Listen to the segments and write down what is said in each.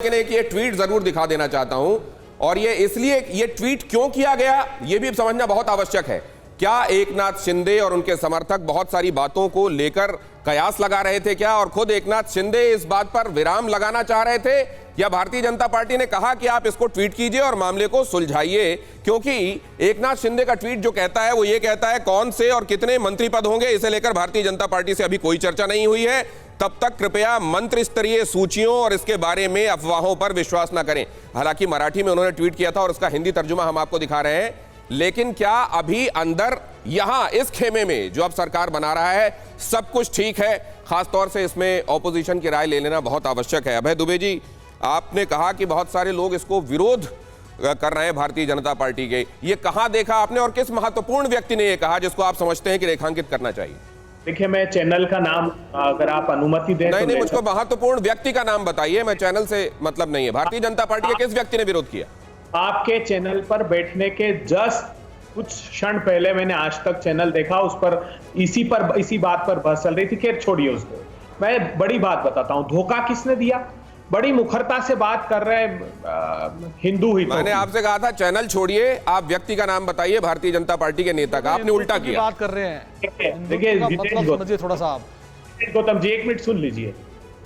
लेकिन एक ये ट्वीट जरूर दिखा देना चाहता हूं, और ये इसलिए ये ट्वीट क्यों किया गया ये भी समझना बहुत आवश्यक है। क्या एकनाथ शिंदे और उनके समर्थक बहुत सारी बातों को लेकर कयास लगा रहे थे क्या, और खुद एकनाथ शिंदे इस बात पर विराम लगाना चाह रहे थे, या भारतीय जनता पार्टी ने कहा कि आप इसको ट्वीट कीजिए और मामले को सुलझाइए? क्योंकि एकनाथ शिंदे का ट्वीट जो कहता है वो ये कहता है कौन से और कितने मंत्री पद होंगे, इसे लेकर भारतीय जनता पार्टी से अभी कोई चर्चा नहीं हुई है। तब तक कृपया मंत्री स्तरीय सूचियों और इसके बारे में अफवाहों पर विश्वास न करें। हालांकि मराठी में उन्होंने ट्वीट किया था और उसका हिंदी तर्जुमा हम आपको दिखा रहे हैं। लेकिन क्या अभी अंदर यहां इस खेमे में जो अब सरकार बना रहा है सब कुछ ठीक है? खासतौर से इसमें ऑपोजिशन की राय ले लेना बहुत आवश्यक है। अभय दुबे जी, आपने कहा कि बहुत सारे लोग इसको विरोध कर रहे हैं भारतीय जनता पार्टी के, ये कहां देखा आपने और किस महत्वपूर्ण व्यक्ति ने ये कहा जिसको आप समझते हैं कि रेखांकित करना चाहिए? देखिए, मैं चैनल का नाम अगर आप अनुमति दें नहीं, मुझको महत्वपूर्ण व्यक्ति का नाम बताइए, मैं चैनल से मतलब नहीं है। भारतीय जनता पार्टी के किस व्यक्ति ने विरोध किया? आपके चैनल पर बैठने के जस्ट कुछ क्षण पहले मैंने आज तक चैनल देखा, उस पर इसी बात पर बहस चल रही थी। खैर छोड़िए उसको, मैं बड़ी बात बताता हूं। धोखा किसने दिया? बड़ी मुखरता से बात कर रहे हिंदू ही। मैंने आपसे कहा था चैनल छोड़िए, आप व्यक्ति का नाम बताइए भारतीय जनता पार्टी के नेता का, आपने उल्टा किया। बात कर रहे हैं, देखिए समझिए थोड़ा सा आप। गौतम जी, एक मिनट सुन लीजिए।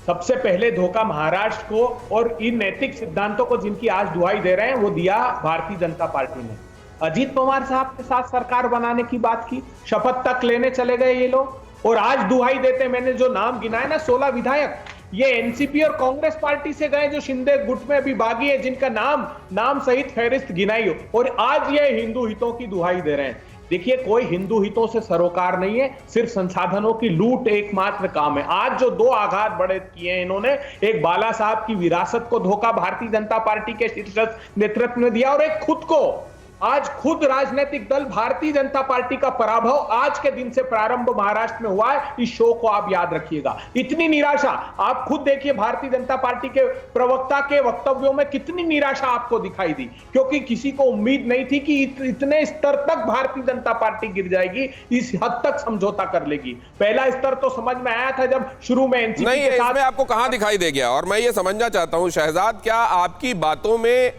सबसे पहले धोखा महाराष्ट्र को और इन नैतिक सिद्धांतों को जिनकी आज दुहाई दे रहे हैं वो दिया भारतीय जनता पार्टी ने। अजीत पवार साहब के साथ सरकार बनाने की बात की, शपथ तक लेने चले गए ये लोग, और आज दुहाई देते। मैंने जो नाम गिनाए ना 16 विधायक, ये एनसीपी और कांग्रेस पार्टी से गए जो शिंदे गुट में अभी बागी है, जिनका नाम सहित फहरिस्त गिनाई हो, और आज ये हिंदू हितों की दुहाई दे रहे हैं। देखिए, कोई हिंदू हितों से सरोकार नहीं है, सिर्फ संसाधनों की लूट एकमात्र काम है। आज जो दो आघात बड़े किए हैं इन्होंने, एक बाला साहब की विरासत को धोखा भारतीय जनता पार्टी के शीर्ष नेतृत्व ने दिया, और एक खुद को। आज खुद राजनीतिक दल भारतीय जनता पार्टी का पराभव आज के दिन से प्रारंभ महाराष्ट्र में हुआ है। इस शो को आप याद रखिएगा। इतनी निराशा आप खुद देखिए, भारतीय जनता पार्टी के प्रवक्ता के वक्तव्यों में कितनी निराशा आपको दिखाई दी, क्योंकि किसी को उम्मीद नहीं थी कि इतने स्तर तक भारतीय जनता पार्टी गिर जाएगी, इस हद तक समझौता कर लेगी। पहला स्तर तो समझ में आया था जब शुरू में एनसीपी नहीं, के साथ। आपको कहां दिखाई दे गया? और मैं ये समझना चाहता हूं शहजाद, क्या आपकी बातों में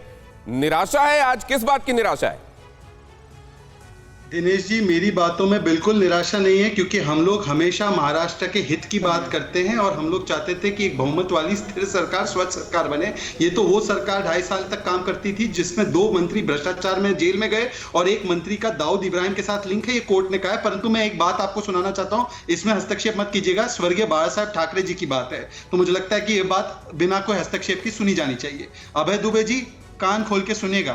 निराशा है? आज किस बात की निराशा है? दिनेश जी, मेरी बातों में बिल्कुल निराशा नहीं है, क्योंकि हम लोग हमेशा महाराष्ट्र के हित की बात करते हैं और हम लोग चाहते थे कि एक बहुमत वाली स्थिर सरकार, स्वच्छ सरकार बने। ये तो वो सरकार 2.5 साल तक काम करती थी जिसमें 2 मंत्री भ्रष्टाचार में जेल में गए और एक मंत्री का दाऊद इब्राहिम के साथ लिंक है, ये कोर्ट ने कहा है। परंतु मैं एक बात आपको सुनाना चाहता हूं, इसमें हस्तक्षेप मत कीजिएगा। स्वर्गीय बाला साहब ठाकरे जी की बात है, तो मुझे लगता है कि ये बात बिना कोई हस्तक्षेप की सुनी जानी चाहिए। अभय दुबे जी, कान खोल के सुनिएगा।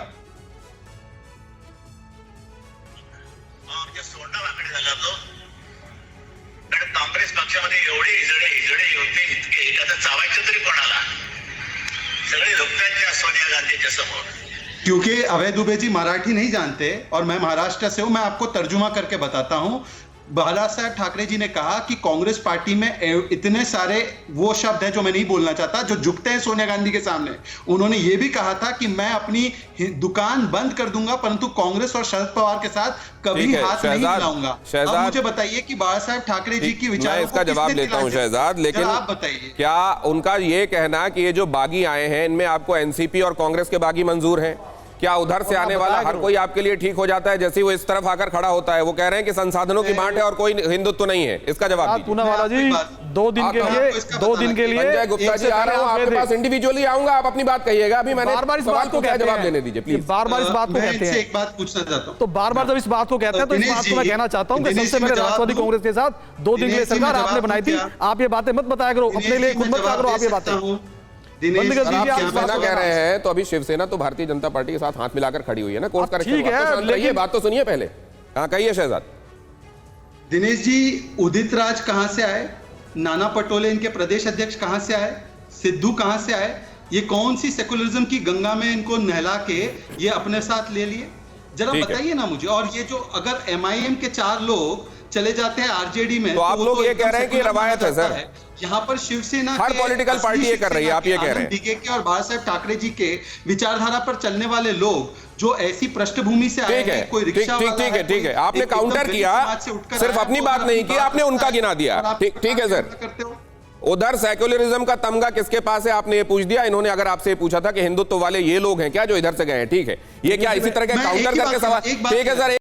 काँग्रेस पक्षामध्ये एवढे हिजडे होते इतके, आता चावायचं तरी कोणाला? सगळे झोपतात त्या सोनिया गांधीच्या समोर। क्योंकि अभय दुबे जी मराठी नहीं जानते और मैं महाराष्ट्र से हूं, मैं आपको तर्जुमा करके बताता हूं। बाला साहब ठाकरे जी ने कहा कि कांग्रेस पार्टी में इतने सारे वो शब्द हैं जो मैं नहीं बोलना चाहता, जो झुकते हैं सोनिया गांधी के सामने। उन्होंने ये भी कहा था कि मैं अपनी दुकान बंद कर दूंगा, परंतु कांग्रेस और शरद पवार के साथ कभी हाथ नहीं मिलाऊंगा। अब मुझे बताइए कि बाला साहब ठाकरे जी की विचारों इसका जवाब देता हूं शहजाद, लेकिन आप बताइए, क्या उनका ये कहना कि ये जो बागी आए हैं इनमें आपको एनसीपी और कांग्रेस के बागी मंजूर हैं? क्या उधर से आने वाला हर कोई आपके लिए ठीक हो जाता है जैसे वो इस तरफ आकर खड़ा होता है? वो कह रहे हैं कि संसाधनों की बांट है और कोई हिंदुत्व नहीं है। इसका जवाब दीजिए। पूनावाला जी, 2 दिन के लिए संजय गुप्ता जी आ रहा हूं आपके पास, इंडिविजुअली आऊंगा, आप अपनी बात कहिएगा। अभी मैंने बार-बार इस बात को जवाब देने दीजिए प्लीज। बार-बार इस बात को कहते हैं, एक बात पूछना चाहता हूं, तो बार-बार जब इस बात को कहते हैं तो इस बात को मैं कहना चाहता हूं कि सबसे पहले राष्ट्रवादी कांग्रेस के साथ 2 दिन के लिए सरकार आपने बनाई थी। आप ये बातें मत बताया करो, अपने लिए खुद मत कहा करो आप ये बातें। कह रहे हैं तो अभी शिवसेना तो भारतीय जनता पार्टी के साथ हाथ मिलाकर खड़ी हुई है ना, कोर्स करेक्शन। लेकिन बात तो सुनिए पहले। हाँ कहिए शहजाद। दिनेश जी, उदित राज कहां से आए? नाना पटोले इनके प्रदेश अध्यक्ष कहां से आए? सिद्धू कहां से आए? ये कौन सी सेकुलरिज्म की गंगा में इनको नहला के ये अपने साथ ले लिए? जरा बताइए ना मुझे। और ये जो अगर एमआईएम के 4 लोग चले जाते हैं आरजेडी में, तो आप लोग ये कह रहे हैं कि रवायत है सर? यहाँ पर शिवसेना हर पॉलिटिकल पार्टी ये कर रही है, आप ये कह रहे हैं? डीके के और बाला साहब ठाकरे जी के विचारधारा पर चलने वाले लोग जो ऐसी पृष्ठभूमि से आए हैं, कोई रिक्शा वाला है, ठीक है, आपने काउंटर किया, सिर्फ अपनी बात नहीं की, आपने उनका गिना दिया। ठीक है सर, उधर सेक्युलरिज्म का तमगा किसके पास है, आपने ये पूछ दिया। इन्होंने अगर आपसे पूछा था कि हिंदुत्व वाले ये लोग हैं क्या जो इधर से गए हैं, ठीक है, ये क्या इसी तरह के काउंटर करके सवाल, ठीक है सर।